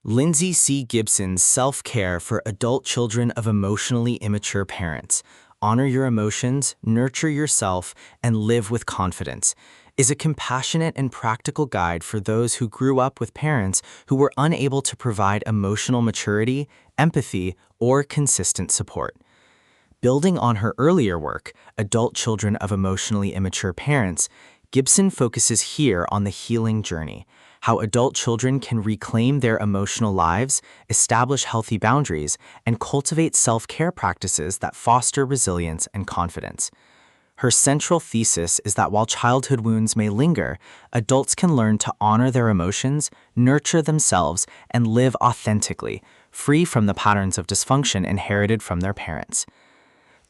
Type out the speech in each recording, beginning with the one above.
Lindsay C. Gibson's Self-Care for Adult Children of Emotionally Immature Parents, Honor Your Emotions, Nurture Yourself, and Live with Confidence, is a compassionate and practical guide for those who grew up with parents who were unable to provide emotional maturity, empathy, or consistent support. Building on her earlier work, Adult Children of Emotionally Immature Parents, Gibson focuses here on the healing journey, how adult children can reclaim their emotional lives, establish healthy boundaries, and cultivate self-care practices that foster resilience and confidence. Her central thesis is that while childhood wounds may linger, adults can learn to honor their emotions, nurture themselves, and live authentically, free from the patterns of dysfunction inherited from their parents.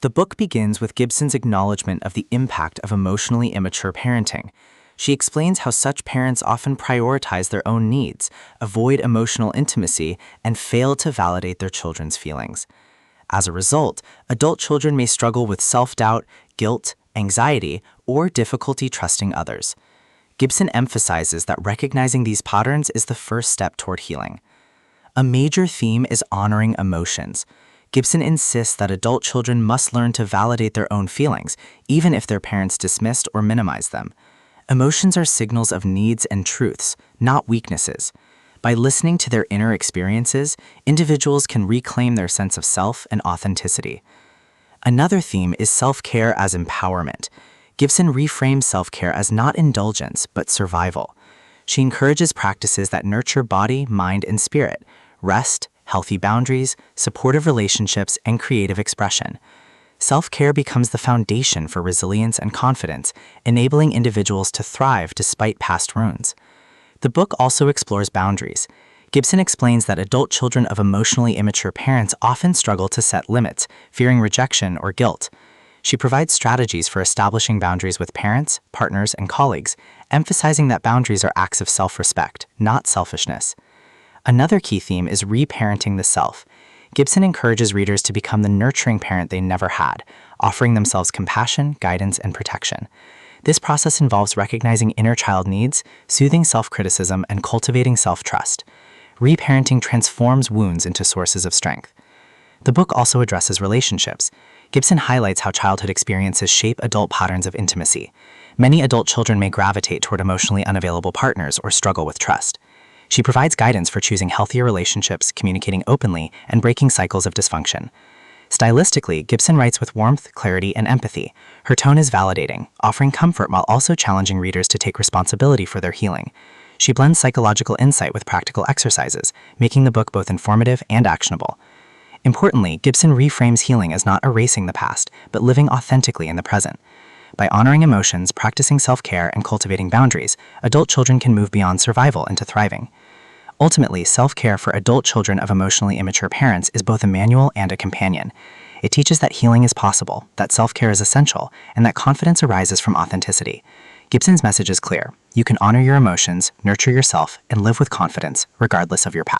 The book begins with Gibson's acknowledgement of the impact of emotionally immature parenting. She explains how such parents often prioritize their own needs, avoid emotional intimacy, and fail to validate their children's feelings. As a result, adult children may struggle with self-doubt, guilt, anxiety, or difficulty trusting others. Gibson emphasizes that recognizing these patterns is the first step toward healing. A major theme is honoring emotions. Gibson insists that adult children must learn to validate their own feelings, even if their parents dismissed or minimized them. Emotions are signals of needs and truths, not weaknesses. By listening to their inner experiences, individuals can reclaim their sense of self and authenticity. Another theme is self-care as empowerment. Gibson reframes self-care as not indulgence, but survival. She encourages practices that nurture body, mind, and spirit, rest, healthy boundaries, supportive relationships, and creative expression. Self-care becomes the foundation for resilience and confidence, enabling individuals to thrive despite past wounds. The book also explores boundaries. Gibson explains that adult children of emotionally immature parents often struggle to set limits, fearing rejection or guilt. She provides strategies for establishing boundaries with parents, partners, and colleagues, emphasizing that boundaries are acts of self-respect, not selfishness. Another key theme is reparenting the self. Gibson encourages readers to become the nurturing parent they never had, offering themselves compassion, guidance, and protection. This process involves recognizing inner child needs, soothing self-criticism, and cultivating self-trust. Reparenting transforms wounds into sources of strength. The book also addresses relationships. Gibson highlights how childhood experiences shape adult patterns of intimacy. Many adult children may gravitate toward emotionally unavailable partners or struggle with trust. She provides guidance for choosing healthier relationships, communicating openly, and breaking cycles of dysfunction. Stylistically, Gibson writes with warmth, clarity, and empathy. Her tone is validating, offering comfort while also challenging readers to take responsibility for their healing. She blends psychological insight with practical exercises, making the book both informative and actionable. Importantly, Gibson reframes healing as not erasing the past, but living authentically in the present. By honoring emotions, practicing self-care, and cultivating boundaries, adult children can move beyond survival into thriving. Ultimately, self-care for adult children of emotionally immature parents is both a manual and a companion. It teaches that healing is possible, that self-care is essential, and that confidence arises from authenticity. Gibson's message is clear. You can honor your emotions, nurture yourself, and live with confidence, regardless of your past.